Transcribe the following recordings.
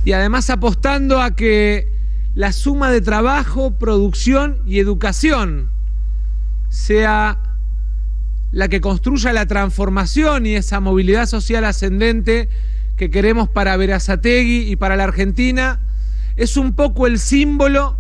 y además apostando a que la suma de trabajo, producción y educación sea la que construya la transformación y esa movilidad social ascendente que queremos para Berazategui y para la Argentina. Es un poco el símbolo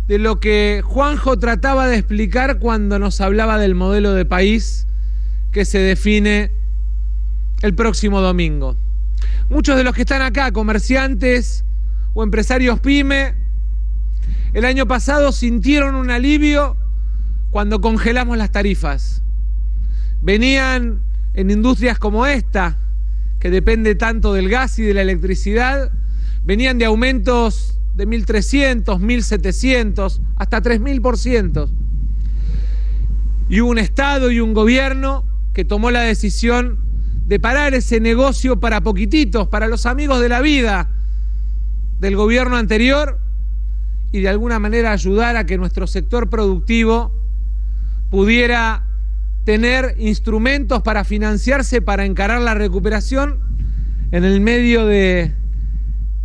de lo que Juanjo trataba de explicar cuando nos hablaba del modelo de país que se define el próximo domingo. Muchos de los que están acá, comerciantes o empresarios pyme, el año pasado sintieron un alivio cuando congelamos las tarifas. Venían en industrias como esta, que depende tanto del gas y de la electricidad, venían de aumentos de 1.300, 1.700, hasta 3.000%. Y hubo un Estado y un gobierno que tomó la decisión de parar ese negocio para poquititos, para los amigos de la vida del gobierno anterior, y de alguna manera ayudar a que nuestro sector productivo pudiera tener instrumentos para financiarse, para encarar la recuperación en el medio de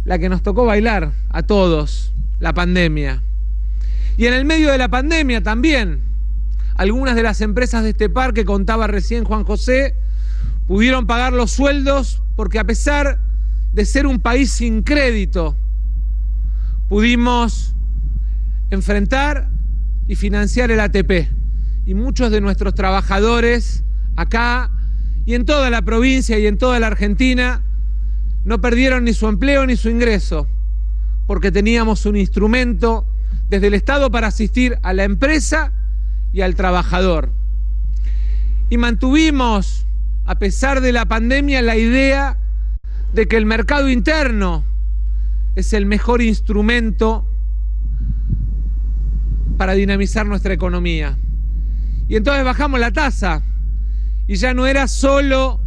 la que nos tocó bailar a todos, la pandemia. Y en el medio de la pandemia también, algunas de las empresas de este parque, contaba recién Juan José, pudieron pagar los sueldos porque a pesar de ser un país sin crédito, pudimos enfrentar y financiar el ATP. Y muchos de nuestros trabajadores acá y en toda la provincia y en toda la Argentina no perdieron ni su empleo ni su ingreso, porque teníamos un instrumento desde el Estado para asistir a la empresa y al trabajador. Y mantuvimos, a pesar de la pandemia, la idea de que el mercado interno es el mejor instrumento para dinamizar nuestra economía. Y entonces bajamos la tasa y ya no era solo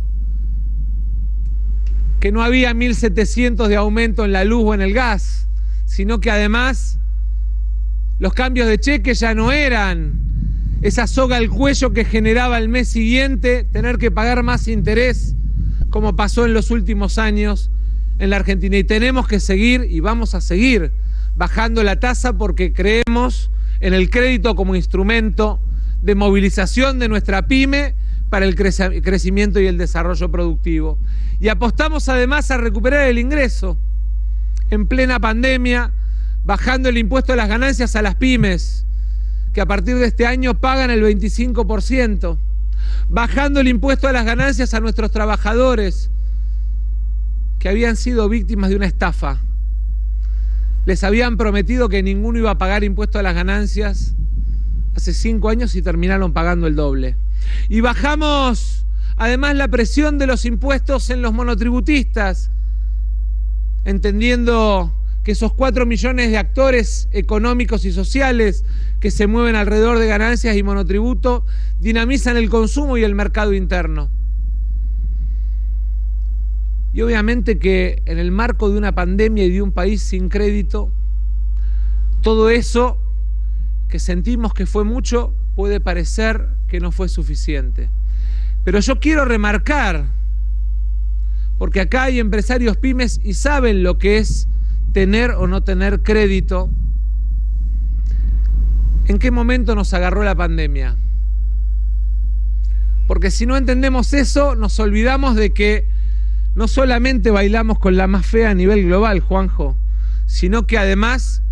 que no había 1.700 de aumento en la luz o en el gas, sino que además los cambios de cheque ya no eran esa soga al cuello que generaba el mes siguiente tener que pagar más interés, como pasó en los últimos años en la Argentina. Y tenemos que seguir, y vamos a seguir bajando la tasa, porque creemos en el crédito como instrumento de movilización de nuestra pyme para el crecimiento y el desarrollo productivo. Y apostamos además a recuperar el ingreso en plena pandemia, bajando el impuesto a las ganancias a las pymes, que a partir de este año pagan el 25%, bajando el impuesto a las ganancias a nuestros trabajadores, que habían sido víctimas de una estafa. Les habían prometido que ninguno iba a pagar impuesto a las ganancias hace 5 años y terminaron pagando el doble. Y bajamos además la presión de los impuestos en los monotributistas, entendiendo que esos 4 millones de actores económicos y sociales que se mueven alrededor de ganancias y monotributo dinamizan el consumo y el mercado interno. Y obviamente que en el marco de una pandemia y de un país sin crédito, todo eso que sentimos que fue mucho puede parecer que no fue suficiente. Pero yo quiero remarcar, porque acá hay empresarios pymes y saben lo que es tener o no tener crédito, ¿en qué momento nos agarró la pandemia? Porque si no entendemos eso, nos olvidamos de que no solamente bailamos con la más fea a nivel global, Juanjo, sino que además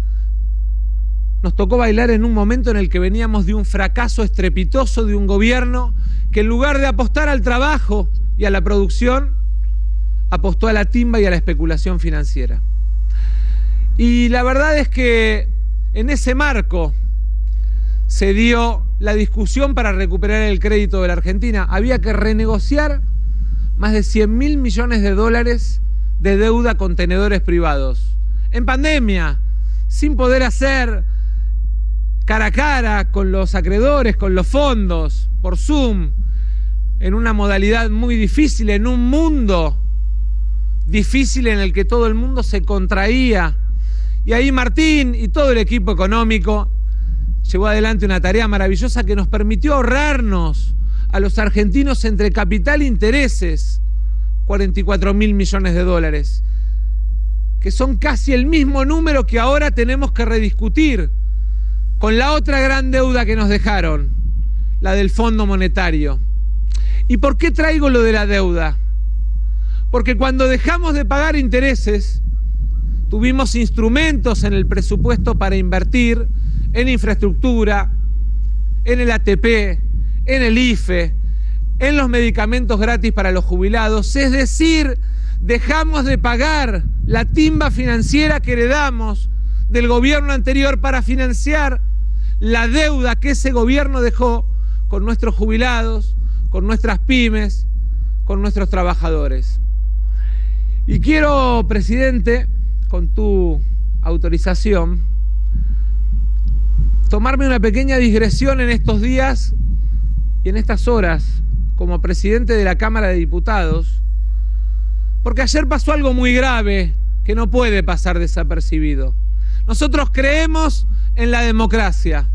nos tocó bailar en un momento en el que veníamos de un fracaso estrepitoso de un gobierno que en lugar de apostar al trabajo y a la producción, apostó a la timba y a la especulación financiera. Y la verdad es que en ese marco se dio la discusión para recuperar el crédito de la Argentina. Había que renegociar más de 100.000 millones de dólares de deuda con tenedores privados. En pandemia, sin poder hacer cara a cara con los acreedores, con los fondos, por Zoom, en una modalidad muy difícil, en un mundo difícil en el que todo el mundo se contraía. Y ahí Martín y todo el equipo económico llevó adelante una tarea maravillosa que nos permitió ahorrarnos a los argentinos entre capital e intereses 44.000 millones de dólares. que son casi el mismo número que ahora tenemos que rediscutir con la otra gran deuda que nos dejaron, la del Fondo Monetario. ¿Y por qué traigo lo de la deuda? Porque cuando dejamos de pagar intereses, tuvimos instrumentos en el presupuesto para invertir en infraestructura, en el ATP, en el IFE, en los medicamentos gratis para los jubilados, es decir, dejamos de pagar la timba financiera que heredamos del gobierno anterior para financiar la deuda que ese gobierno dejó con nuestros jubilados, con nuestras pymes, con nuestros trabajadores. Y quiero, presidente, con tu autorización, tomarme una pequeña digresión en estos días y en estas horas como presidente de la Cámara de Diputados, porque ayer pasó algo muy grave que no puede pasar desapercibido. Nosotros creemos en la democracia,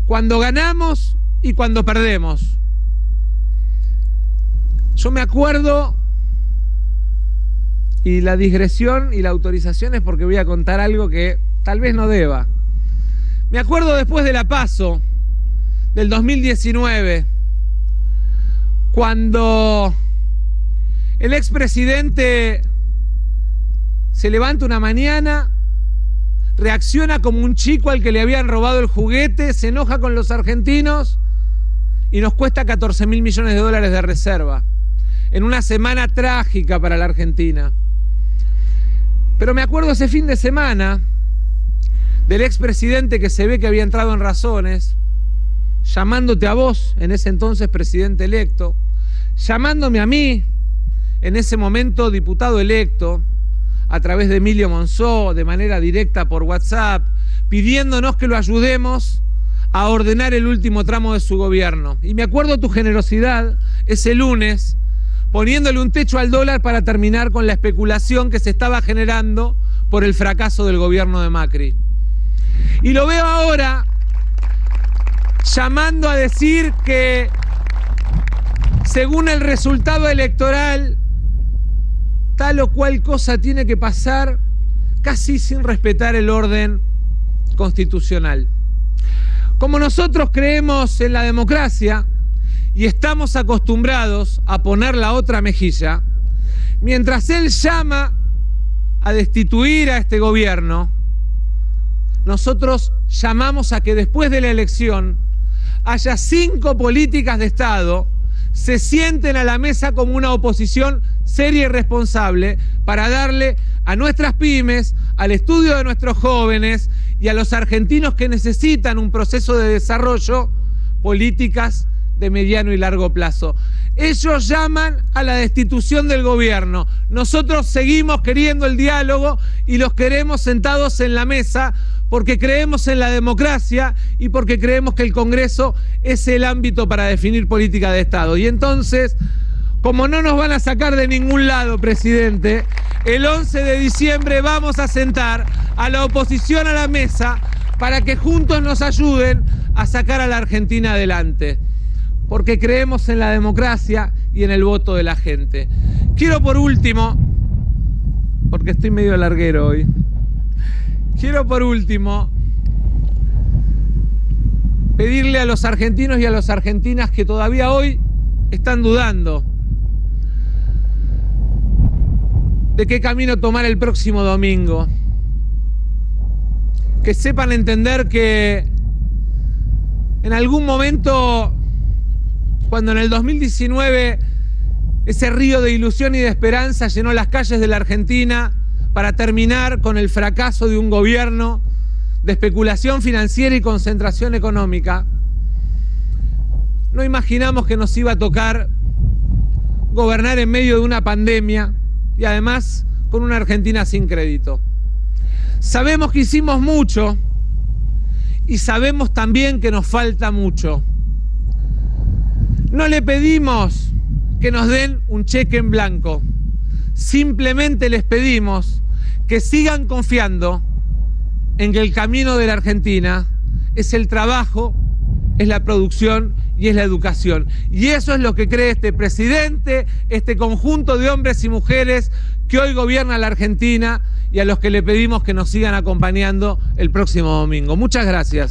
cuando ganamos y cuando perdemos. Yo me acuerdo, y la digresión y la autorización es porque voy a contar algo que tal vez no deba. Me acuerdo después de la PASO del 2019, cuando el expresidente se levanta una mañana, reacciona como un chico al que le habían robado el juguete, se enoja con los argentinos y nos cuesta 14.000 millones de dólares de reserva, en una semana trágica para la Argentina. Pero me acuerdo ese fin de semana del expresidente que se ve que había entrado en razones, llamándote a vos, en ese entonces presidente electo, llamándome a mí, en ese momento diputado electo, a través de Emilio Monzó, de manera directa por WhatsApp, pidiéndonos que lo ayudemos a ordenar el último tramo de su gobierno. Y me acuerdo tu generosidad ese lunes, poniéndole un techo al dólar para terminar con la especulación que se estaba generando por el fracaso del gobierno de Macri. Y lo veo ahora llamando a decir que según el resultado electoral, tal o cual cosa tiene que pasar, casi sin respetar el orden constitucional. Como nosotros creemos en la democracia y estamos acostumbrados a poner la otra mejilla, mientras él llama a destituir a este gobierno, nosotros llamamos a que después de la elección haya 5 políticas de Estado, se sienten a la mesa como una oposición seria y responsable para darle a nuestras pymes, al estudio de nuestros jóvenes y a los argentinos que necesitan un proceso de desarrollo, políticas de mediano y largo plazo. Ellos llaman a la destitución del gobierno. Nosotros seguimos queriendo el diálogo y los queremos sentados en la mesa porque creemos en la democracia y porque creemos que el Congreso es el ámbito para definir política de Estado. Y entonces, como no nos van a sacar de ningún lado, presidente, el 11 de diciembre vamos a sentar a la oposición a la mesa para que juntos nos ayuden a sacar a la Argentina adelante. Porque creemos en la democracia y en el voto de la gente. Quiero por último, porque estoy medio larguero hoy, quiero por último pedirle a los argentinos y a las argentinas que todavía hoy están dudando de qué camino tomar el próximo domingo, que sepan entender que en algún momento, cuando en el 2019 ese río de ilusión y de esperanza llenó las calles de la Argentina para terminar con el fracaso de un gobierno de especulación financiera y concentración económica, no imaginamos que nos iba a tocar gobernar en medio de una pandemia y además con una Argentina sin crédito. Sabemos que hicimos mucho y sabemos también que nos falta mucho. No le pedimos que nos den un cheque en blanco, simplemente les pedimos que sigan confiando en que el camino de la Argentina es el trabajo, es la producción y es la educación. Y eso es lo que cree este presidente, este conjunto de hombres y mujeres que hoy gobierna la Argentina y a los que le pedimos que nos sigan acompañando el próximo domingo. Muchas gracias.